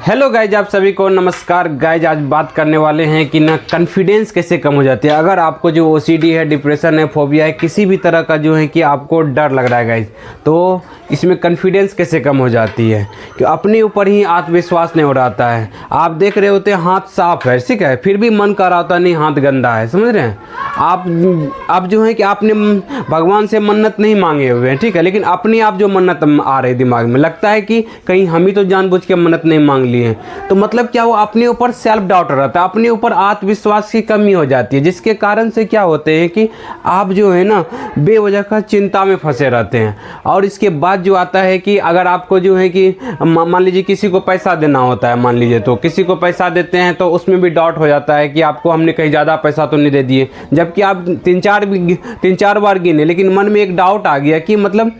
Hello guys, आप सभी को नमस्कार। गाइज आज बात करने वाले हैं कि ना कॉन्फिडेंस कैसे कम हो जाती है। अगर आपको जो ओसीडी है, डिप्रेशन है, फोबिया है, किसी भी तरह का जो है कि आपको डर लग रहा है गाइज, तो इसमें कॉन्फिडेंस कैसे कम हो जाती है कि अपने ऊपर ही आत्मविश्वास नहीं हो रहा है। आप देख रहे होते हैं हाथ साफ है, ठीक है, फिर भी मन कर रहा होता नहीं हाथ गंदा है, समझ रहे हैं आप जो है कि आपने भगवान से मन्नत नहीं मांगे हुए हैं, ठीक है, लेकिन अपने आप जो मन्नत आ रही दिमाग में, लगता है कि कहीं हम ही तो जानबूझ के मन्नत नहीं मांग लिए। तो मतलब क्या, वो अपने ऊपर सेल्फ डाउट रहता है, अपने ऊपर आत्मविश्वास की कमी हो जाती है, जिसके कारण से क्या होते हैं कि आप जो है ना बेवजह का चिंता में फंसे रहते हैं। और इसके बाद जो आता है कि अगर आपको जो है कि मान लीजिए किसी को पैसा देना होता है, मान लीजिए तो किसी को पैसा देते हैं तो उसमें भी डाउट हो जाता है कि आपको हमने कहीं ज़्यादा पैसा तो नहीं दे दिए, जबकि आप तीन चार बार गिने, लेकिन मन में एक डाउट आ गया कि मतलब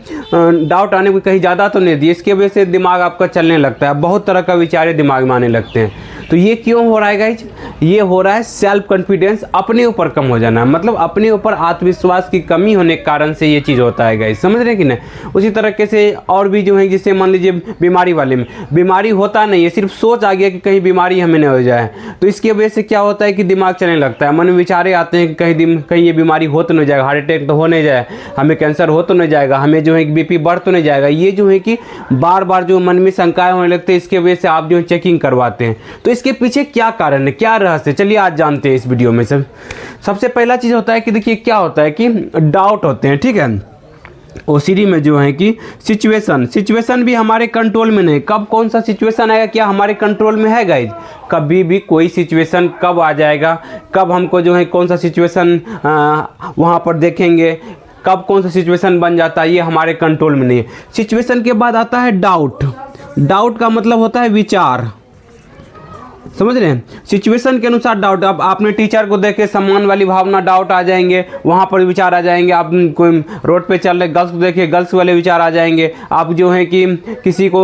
डाउट आने को कहीं ज़्यादा तो नहीं दिए। इसकी वजह से दिमाग आपका चलने लगता है, बहुत तरह का विचार दिमाग में आने लगते हैं। तो ये क्यों हो रहा है गाइज? ये हो रहा है सेल्फ कॉन्फिडेंस अपने ऊपर कम हो जाना, मतलब अपने ऊपर आत्मविश्वास की कमी होने के कारण से ये चीज़ होता है गाइज, समझ रहे हैं कि नहीं। उसी तरीके से और भी जो है, जैसे मान लीजिए बीमारी वाले में बीमारी होता नहीं है, सिर्फ सोच आ गया कि कहीं बीमारी हमें नहीं हो जाए, तो इसकी वजह से क्या होता है कि दिमाग चलने लगता है, मन में विचारे आते हैं कि कहीं ये बीमारी हो तो नहीं जाएगा, हार्ट अटैक तो हो नहीं जाए, हमें कैंसर हो तो नहीं जाएगा, हमें जो है बीपी बढ़ तो नहीं जाएगा। ये जो है कि बार बार जो मन में शंकाएं होने लगते हैं, इसके वजह से आप जो है चेकिंग करवाते हैं। तो इसके पीछे क्या कारण है, क्या रहस्य, चलिए आज जानते हैं इस वीडियो में। सबसे पहला चीज़ होता है कि देखिए क्या होता है कि डाउट होते हैं, ठीक है। ओसीडी में जो है कि सिचुएशन भी हमारे कंट्रोल में नहीं। कब कौन सा सिचुएशन आएगा, क्या हमारे कंट्रोल में है गाइज? कभी भी कोई सिचुएशन कब आ जाएगा, कब हमको जो है कौन सा सिचुएशन वहाँ पर देखेंगे, कब कौन सा सिचुएशन बन जाता है, ये हमारे कंट्रोल में नहीं है। सिचुएशन के बाद आता है डाउट। डाउट का मतलब होता है विचार, समझ रहे हैं। सिचुएशन के अनुसार डाउट, अब आपने टीचर को देखे सम्मान वाली भावना, डाउट आ जाएंगे, वहाँ पर विचार आ जाएंगे। आप कोई रोड पे चल रहे गर्ल्स को देखे, गर्ल्स वाले विचार आ जाएंगे। आप जो है कि किसी को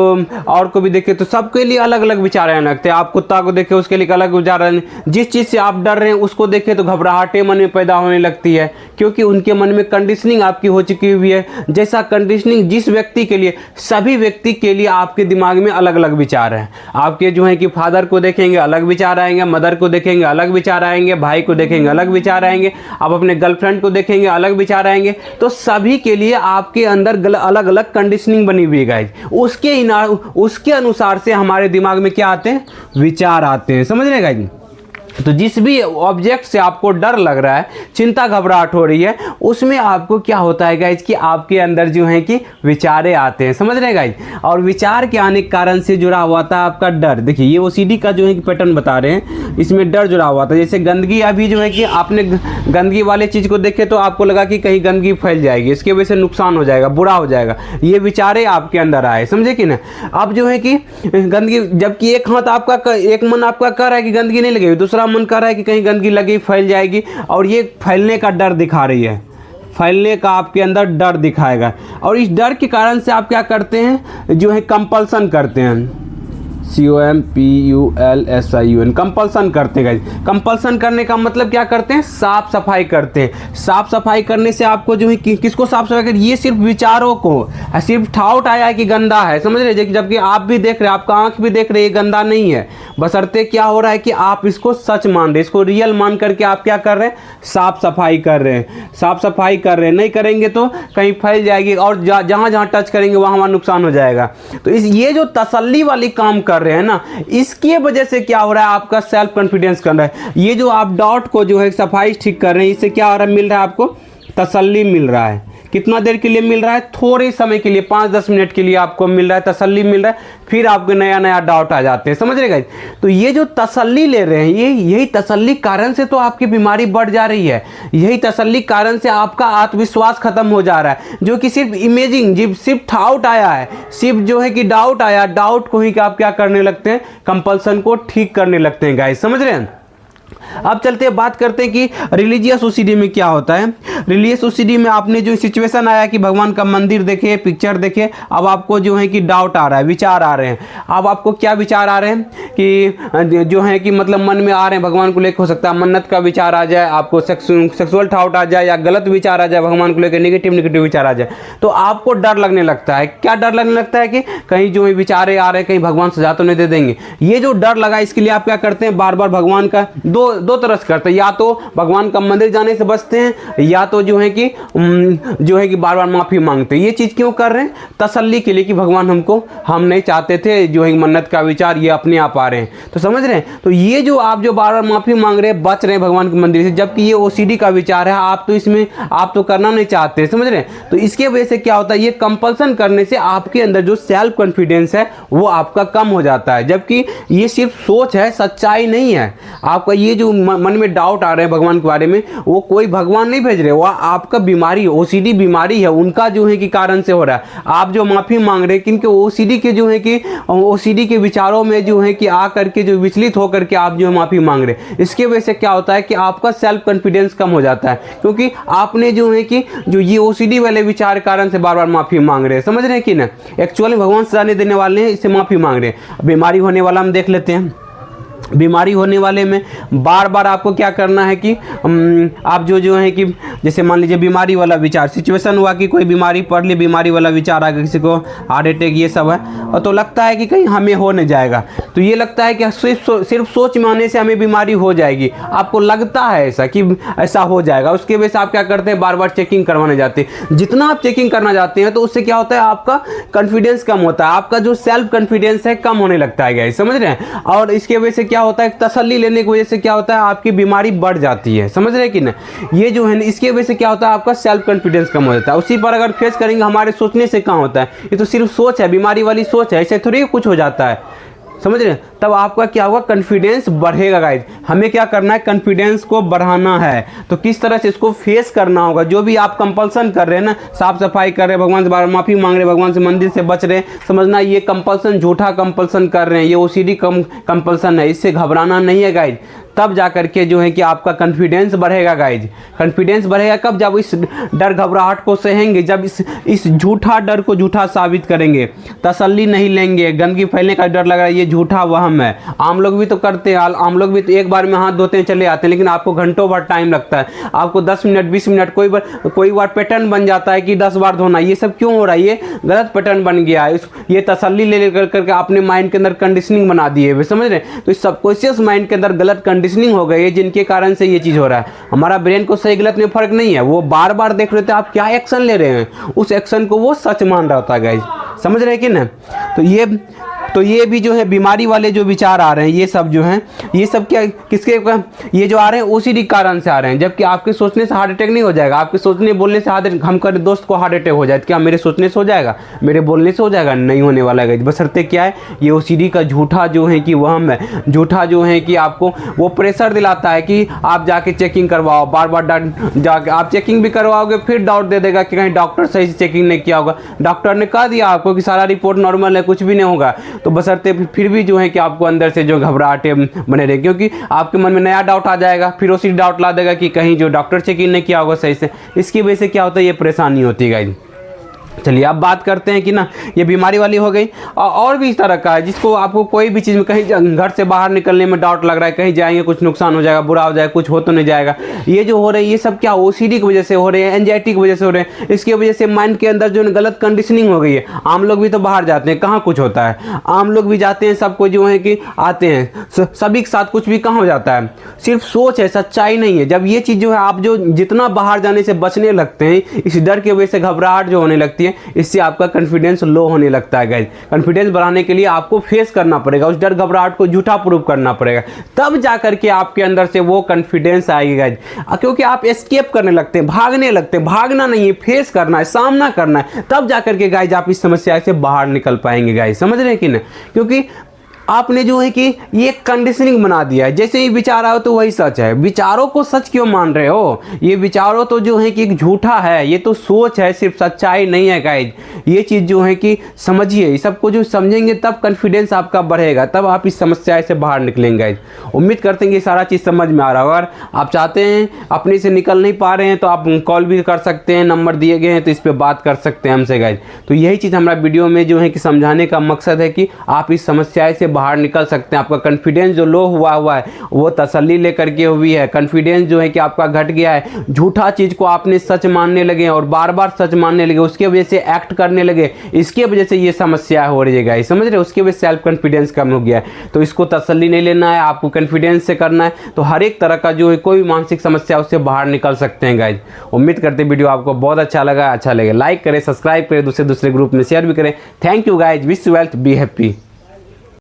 और को भी देखे तो सबके लिए अलग अलग विचार आने लगते हैं। आप कुत्ता को देखे उसके लिए अलग विचार आने, जिस चीज़ से आप डर रहे हैं उसको देखे तो घबराहटें मन में पैदा होने लगती है, क्योंकि उनके मन में कंडीशनिंग आपकी हो चुकी हुई है। जैसा कंडीशनिंग जिस व्यक्ति के लिए, सभी व्यक्ति के लिए आपके दिमाग में अलग अलग विचार हैं। आपके जो है कि फादर को देखेंगे अलग विचार आएंगे, मदर को देखेंगे अलग विचार आएंगे, भाई को देखेंगे अलग विचार आएंगे, आप अपने गर्लफ्रेंड को देखेंगे अलग विचार आएंगे। तो सभी के लिए आपके अंदर अलग अलग कंडीशनिंग बनी हुई है गाइस। उसके अनुसार से हमारे दिमाग में क्या आते हैं, विचार आते हैं, समझ रहे गाइस। तो जिस भी ऑब्जेक्ट से आपको डर लग रहा है, चिंता घबराहट हो रही है, उसमें आपको क्या होता है गाइज कि आपके अंदर जो है कि विचारे आते हैं, समझ रहे गाइज। और विचार के आने के कारण से जुड़ा हुआ था आपका डर। देखिए ये ओसीडी का जो है कि पैटर्न बता रहे हैं, इसमें डर जुड़ा हुआ था। जैसे गंदगी, अभी जो है कि आपने गंदगी वाले चीज़ को देखे तो आपको लगा कि कहीं गंदगी फैल जाएगी, इसकी वजह से नुकसान हो जाएगा, बुरा हो जाएगा, ये विचारे आपके अंदर आए, समझे कि ना। अब जो है कि गंदगी, जबकि एक हाथ आपका, एक मन आपका कह रहा है कि गंदगी नहीं लगेगी, दूसरा मन कर रहा है कि कहीं गंदगी लगी फैल जाएगी, और ये फैलने का डर दिखा रही है, फैलने का आपके अंदर डर दिखाएगा। और इस डर के कारण से आप क्या करते हैं, जो है कंपल्सन करते हैं, COMPULSION, कंपल्सन करते हैं। कंपल्सन करने का मतलब क्या करते हैं, साफ सफाई करते हैं। साफ सफाई करने से आपको जो है किसको साफ सफाई कर, ये सिर्फ विचारों को, सिर्फ ठाउट आया है कि गंदा है, समझ रहे, जबकि आप भी देख रहे हैं, आपका आंख भी देख रहे हैं गंदा नहीं है, बशर्ते क्या हो रहा है कि आप इसको सच मान रहे, इसको रियल मान करके आप क्या कर रहे हैं, साफ सफाई कर रहे हैं, साफ सफाई कर रहे हैं। नहीं करेंगे तो कहीं फैल जाएगी, और जहाँ जहाँ टच करेंगे वहाँ नुकसान हो जाएगा। तो ये जो तसल्ली वाली काम कर रहे हैं ना, इसकी वजह से क्या हो रहा है, आपका सेल्फ कॉन्फिडेंस कर रहा है। ये जो आप डाउट को जो है सफाई ठीक कर रहे हैं, इससे क्या हो रहा है, मिल रहा है आपको तसल्ली मिल रहा है। कितना देर के लिए मिल रहा है, थोड़े समय के लिए, 5-10 मिनट के लिए आपको मिल रहा है, तसल्ली मिल रहा है, फिर आपको नया नया डाउट आ जाते हैं, समझ रहे गाइस। तो ये जो तसल्ली ले रहे हैं, यही तसल्ली कारण से तो आपकी बीमारी बढ़ जा रही है, यही तसल्ली कारण से आपका आत्मविश्वास खत्म हो जा रहा है, जो कि सिर्फ इमेजिंग, सिर्फ डाउट आया है, सिर्फ जो है कि डाउट आया, डाउट को ही आप क्या करने लगते हैं, कंपल्सन को ठीक करने लगते हैं गाइस, समझ रहे हैं। अब चलते हैं बात करते हैं कि रिलीजियस ओसीडी में क्या होता है। रिलीजियस ओसीडी में आपने जो सिचुएशन आया कि भगवान का मंदिर देखे, पिक्चर देखे, अब आपको जो है कि डाउट आ रहा है, विचार आ रहे हैं। अब आपको क्या विचार आ रहे हैं कि जो है कि मतलब मन में आ रहे हैं भगवान को लेकर, हो सकता है मन्नत का विचार आ जाए, आपको सेक्सुअल थाउट आ जाए, या गलत विचार आ जाए भगवान को लेकर, नेगेटिव विचार आ जाए, तो आपको डर लगने लगता है। क्या डर लगने लगता है कि कहीं जो विचारे आ रहे हैं कहीं भगवान सजा तो नहीं दे देंगे। ये जो डर लगा, इसके लिए आप क्या करते हैं, बार बार भगवान का दो तरह से करते हैं, या तो भगवान का मंदिर जाने से बचते हैं, या तो जो है कि बार बार माफी मांगते हैं। ये चीज क्यों कर रहे हैं, तसल्ली के लिए कि भगवान हम नहीं चाहते थे जो है मन्नत का विचार, ये अपने आप आ रहे हैं। तो समझ रहे हैं, तो ये जो आप जो बार बार माफी मांग रहे हैं, बच रहे हैं भगवान के मंदिर से, जबकि ये ओसीडी का विचार है, आप तो इसमें आप तो करना नहीं चाहते, समझ रहे हैं। तो इसके वजह से क्या होता है, ये कंपल्सन करने से आपके अंदर जो सेल्फ कॉन्फिडेंस है वो आपका कम हो जाता है, जबकि ये सिर्फ सोच है, सच्चाई नहीं है। आपका ये जो मन में डाउट आ रहे हैं भगवान के बारे में, वो कोई भगवान नहीं भेज रहे, वो आपका बीमारी, ओसीडी बीमारी है, उनका जो है कि कारण से हो रहा है। आप जो माफी मांग रहे हैं किनके, ओसीडी के जो है कि ओसीडी के विचारों में जो है कि आ करके जो विचलित होकर के आप जो है माफी मांग रहे हैं। इसके वजह से क्या होता है कि आपका सेल्फ कॉन्फिडेंस कम हो जाता है, क्योंकि आपने जो है कि जो ये ओसीडी वाले विचार कारण से बार बार माफी मांग रहे हैं, समझ रहे हैं कि ना। एक्चुअली भगवान सजा नहीं देने वाले हैं, इससे माफी मांग रहे हैं। बीमारी होने वाला हम देख लेते हैं। बीमारी होने वाले में बार बार आपको क्या करना है कि आप जो है कि जैसे मान लीजिए बीमारी वाला विचार, सिचुएशन हुआ कि कोई बीमारी पड़ ली, बीमारी वाला विचार आ गया, किसी को हार्ट अटैक ये सब है, और तो लगता है कि कहीं हमें हो नहीं जाएगा। तो ये लगता है कि सिर्फ सोच में आने से हमें बीमारी हो जाएगी, आपको लगता है ऐसा कि ऐसा हो जाएगा। उसके वजह से आप क्या करते हैं, बार बार चेकिंग करवाने जाते हैं। जितना आप चेकिंग करना जाते हैं तो उससे क्या होता है, आपका कॉन्फिडेंस कम होता है, आपका जो सेल्फ कॉन्फिडेंस है कम होने लगता है गाइस, समझ रहे हैं। और इसके वजह से क्या होता है, तसल्ली लेने की वजह से क्या होता है, आपकी बीमारी बढ़ जाती है, समझ रहे हैं कि ना। ये जो है इसके वजह से क्या होता है, आपका सेल्फ कॉन्फिडेंस कम हो जाता है। उसी पर अगर फेस करेंगे, हमारे सोचने से कहाँ होता है, ये तो सिर्फ सोच है, बीमारी वाली सोच है, ऐसे थोड़ी कुछ हो जाता है, समझ रहे हैं। तब आपका क्या होगा, कॉन्फिडेंस बढ़ेगा गाइज। हमें क्या करना है, कॉन्फिडेंस को बढ़ाना है। तो किस तरह से इसको फेस करना होगा, जो भी आप कंपल्सन कर रहे हैं ना, साफ सफाई कर रहे हैं, भगवान से बार माफी मांग रहे हैं, भगवान से मंदिर से बच रहे हैं, समझना ये कंपल्सन झूठा कंपल्सन कर रहे हैं, ये ओसीडी कंपल्सन है, इससे घबराना नहीं है गाइज। तब जा करके जो है कि आपका कॉन्फिडेंस बढ़ेगा गाइज। कॉन्फिडेंस बढ़ेगा कब, जब इस डर घबराहट को सहेंगे, जब इस झूठा डर को झूठा साबित करेंगे, तसल्ली नहीं लेंगे। गंदगी फैलने का डर लग रहा है, ये झूठा वहम है। आम लोग भी तो करते हैं, आम लोग भी तो एक बार में हाथ धोते हैं चले आते हैं, लेकिन आपको घंटों भर टाइम लगता है, आपको 10 मिनट 20 मिनट, कोई बार पैटर्न बन जाता है कि 10 बार धोना। ये सब क्यों हो रहा है, ये गलत पैटर्न बन गया है। ये तसल्ली ले करके अपने माइंड के अंदर कंडीशनिंग बना दिए हुए, समझ रहे हैं। तो इस सबकॉन्शियस माइंड के अंदर गलत कंडीशनिंग हो गई है, जिनके कारण से ये चीज हो रहा है। हमारा ब्रेन को सही गलत में फर्क नहीं है, वो बार बार देख रहे थे आप क्या एक्शन ले रहे हैं, उस एक्शन को वो सच मान रहा था गाइस, समझ रहे हैं कि ना। तो ये भी जो है बीमारी वाले जो विचार आ रहे हैं, ये सब जो हैं, ये सब क्या किसके, ये जो आ रहे हैं ओसीडी कारण से आ रहे हैं। जबकि आपके सोचने से हार्ट अटैक नहीं हो जाएगा, आपके सोचने बोलने से हम कर दोस्त को हार्ट अटैक हो जाए, क्या मेरे सोचने से हो जाएगा, मेरे बोलने से हो जाएगा, नहीं होने वाला है। बशर्ते क्या है, ये ओसीडी का झूठा जो है कि वहम है, झूठा जो है कि आपको वो प्रेशर दिलाता है कि आप जाके चेकिंग करवाओ, बार बार जाके आप चेकिंग भी करवाओगे, फिर डाउट दे देगा कि कहीं डॉक्टर सही से चेकिंग नहीं किया होगा, डॉक्टर ने कह दिया आपको कि सारा रिपोर्ट नॉर्मल है, कुछ भी नहीं होगा। तो बशर्ते फिर भी जो है कि आपको अंदर से जो घबराहटें बने रहे, क्योंकि आपके मन में नया डाउट आ जाएगा, फिर उसी डाउट ला देगा कि कहीं जो डॉक्टर चेकिंग नहीं किया होगा सही से। इसकी वजह से क्या होता है, ये परेशानी होती है गाइस। चलिए अब बात करते हैं कि ना, ये बीमारी वाली हो गई, और भी इस तरह का है जिसको आपको कोई भी चीज़ में, कहीं घर से बाहर निकलने में डाउट लग रहा है, कहीं जाएंगे कुछ नुकसान हो जाएगा, बुरा हो जाएगा, कुछ हो तो नहीं जाएगा। ये जो हो रहे हैं, ये सब क्या ओसीडी की वजह से हो रहे हैं, एंजाइटी की वजह से हो रहे हैं। इसकी वजह से माइंड के अंदर जो गलत कंडीशनिंग हो गई है। आम लोग भी तो बाहर जाते हैं, कहाँ कुछ होता है, आम लोग भी जाते हैं, सबको जो है कि आते हैं, सभी के साथ कुछ भी कहाँ हो जाता है, सिर्फ सोच है, सच्चाई नहीं है। जब ये चीज़ जो है, आप जो जितना बाहर जाने से बचने लगते हैं, इस डर की वजह से घबराहट जो होने लगती है, इससे आपका कॉन्फिडेंस लो होने लगता है गाइस। कॉन्फिडेंस बढ़ाने के लिए आपको फेस करना पड़ेगा, उस डर घबराहट को झूठा प्रूव करना पड़ेगा, तब जाकर के आपके अंदर से वो कॉन्फिडेंस आएगी गाइस। क्योंकि आप एस्केप करने लगते हैं, भागने लगते हैं, भागना नहीं है, फेस करना है, सामना करना है, तब जाकर के गाइस आप इस समस्या से बाहर निकल पाएंगे गाइस, समझ रहे हैं कि नहीं। क्योंकि आपने जो है कि ये कंडीशनिंग बना दिया है, जैसे ही विचार आओ तो वही सच है। विचारों को सच क्यों मान रहे हो? ये विचारों तो जो है कि एक झूठा है, ये तो सोच है, सिर्फ सच्चाई नहीं है गाइज। ये चीज़ जो है कि समझिए, इस सबको जो समझेंगे तब कॉन्फिडेंस आपका बढ़ेगा, तब आप इस समस्या से बाहर निकलेंगे गाइज। उम्मीद करते हैं कि सारा चीज़ समझ में आ रहा होगा। अगर आप चाहते हैं, अपने से निकल नहीं पा रहे हैं, तो आप कॉल भी कर सकते हैं, नंबर दिए गए हैं, तो इस पर बात कर सकते हैं हमसे गाइज। तो यही चीज़ हमारा वीडियो में जो है कि समझाने का मकसद है कि आप इस समस्या से बाहर निकल सकते हैं। आपका कॉन्फिडेंस जो लो हुआ है वो तसल्ली लेकर के हुई है। कॉन्फिडेंस जो है कि आपका घट गया है, झूठा चीज़ को आपने सच मानने लगे और बार बार सच मानने लगे, उसके वजह से एक्ट करने लगे, इसके वजह से ये समस्या हो रही है गाइस, समझ रहे हो? उसके वजह से सेल्फ कॉन्फिडेंस कम हो गया है। तो इसको तसल्ली नहीं लेना है, आपको कॉन्फिडेंस से करना है। तो हर एक तरह का जो है कोई भी मानसिक समस्या उससे बाहर निकल सकते हैं गाइज। उम्मीद करते हैं वीडियो आपको बहुत अच्छा लगा। अच्छा लगे लाइक करें, सब्सक्राइब करें, दूसरे ग्रुप में शेयर भी करें। Thank you guys, wish you wealth, be happy.